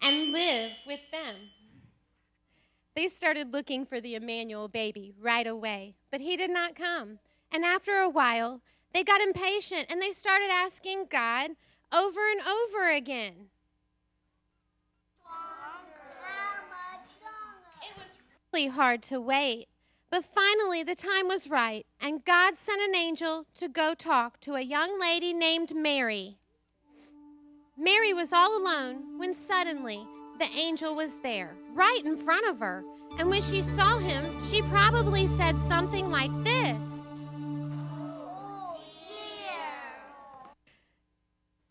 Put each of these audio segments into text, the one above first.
and live with them. They started looking for the Emmanuel baby right away, but he did not come. And after a while, they got impatient and they started asking God over and over again. How much longer? It was really hard to wait, but finally the time was right, and God sent an angel to go talk to a young lady named Mary. Mary was all alone when suddenly the angel was there, right in front of her. And when she saw him, she probably said something like this. Oh, dear.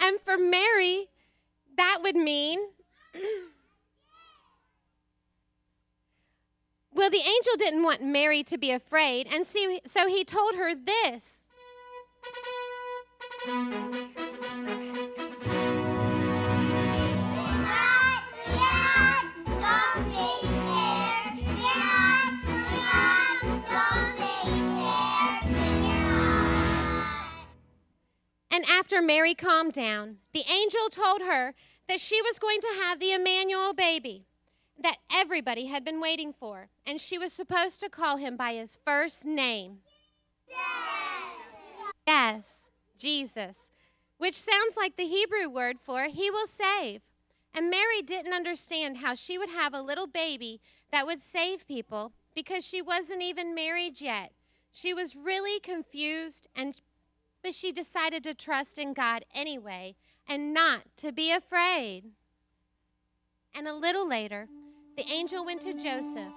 And for Mary, that would mean, well, the angel didn't want Mary to be afraid, and so he told her this. And after Mary calmed down, the angel told her that she was going to have the Emmanuel baby that everybody had been waiting for, and she was supposed to call him by his first name. Yes, Jesus, which sounds like the Hebrew word for he will save. And Mary didn't understand how she would have a little baby that would save people because she wasn't even married yet. She was really confused, but she decided to trust in God anyway and not to be afraid. And a little later, the angel went to Joseph,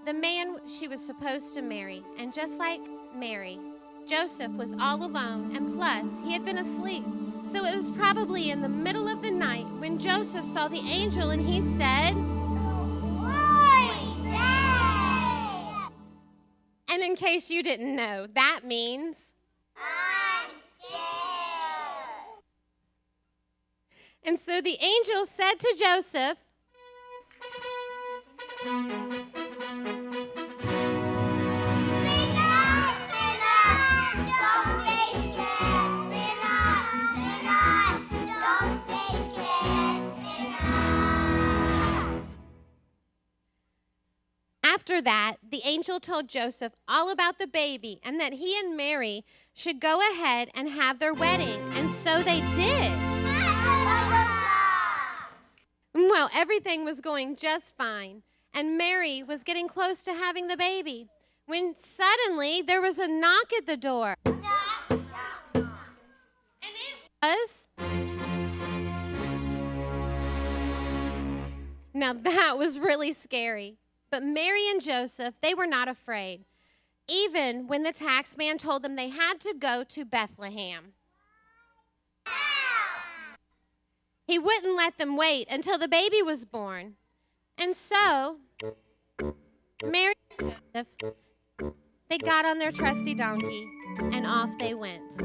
the man she was supposed to marry. And just like Mary, Joseph was all alone, and plus, he had been asleep. So it was probably in the middle of the night when Joseph saw the angel and he said, and in case you didn't know, that means, I'm scared. And so the angel said to Joseph, After that, the angel told Joseph all about the baby and that he and Mary should go ahead and have their wedding. And so they did. Well, everything was going just fine, and Mary was getting close to having the baby when suddenly there was a knock at the door. And it was... Now that was really scary. But Mary and Joseph, they were not afraid, even when the tax man told them they had to go to Bethlehem. He wouldn't let them wait until the baby was born. And so, Mary and Joseph, they got on their trusty donkey, and off they went.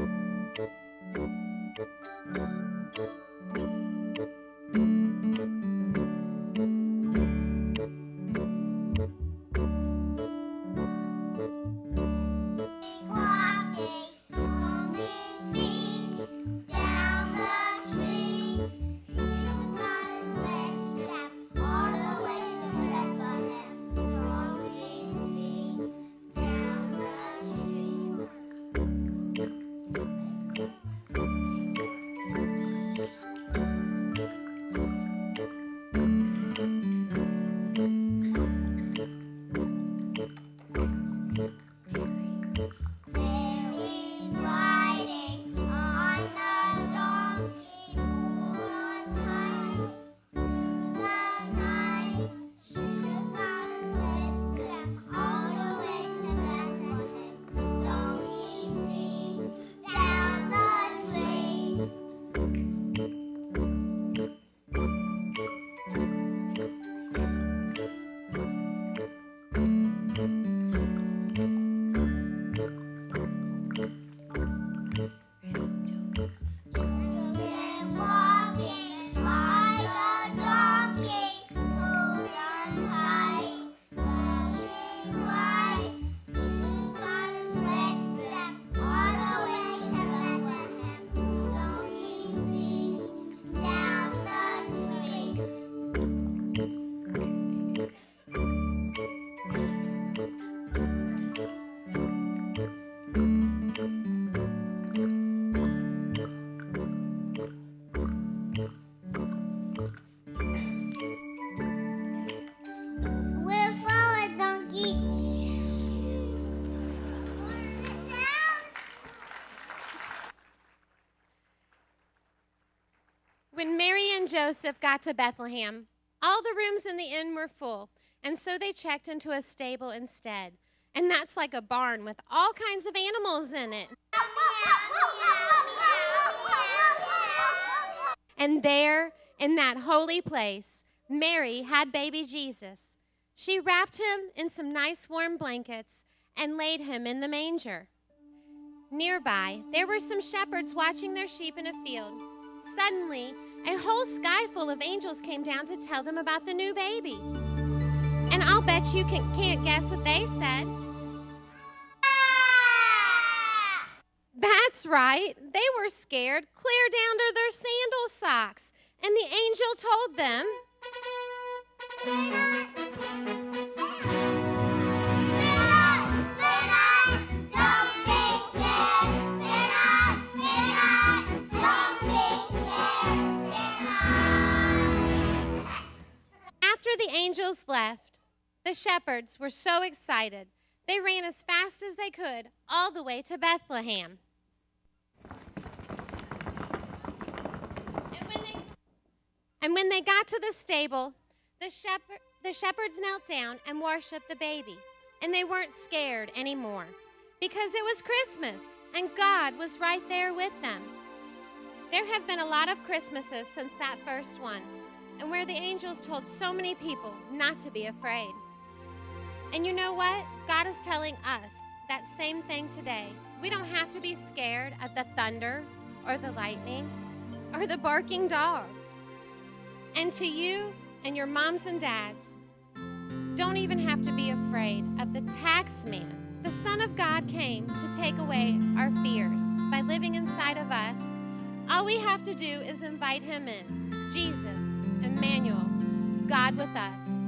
and Joseph got to Bethlehem, all the rooms in the inn were full, and so they checked into a stable instead. And that's like a barn with all kinds of animals in it. And there, in that holy place, Mary had baby Jesus. She wrapped him in some nice warm blankets and laid him in the manger. Nearby, there were some shepherds watching their sheep in a field. Suddenly, a whole sky full of angels came down to tell them about the new baby. And I'll bet you can't guess what they said. That's right. They were scared clear down to their sandal socks. And the angel told them, After the angels left, the shepherds were so excited, they ran as fast as they could all the way to Bethlehem. And when they got to the stable, the shepherds knelt down and worshiped the baby. And they weren't scared anymore because it was Christmas and God was right there with them. There have been a lot of Christmases since that first one, and where the angels told so many people not to be afraid. And you know what? God is telling us that same thing today. We don't have to be scared of the thunder or the lightning or the barking dogs. And to you and your moms and dads, don't even have to be afraid of the tax man. The Son of God came to take away our fears by living inside of us. All we have to do is invite him in. Jesus, Emmanuel, God with us.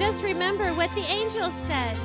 Just remember what the angels said.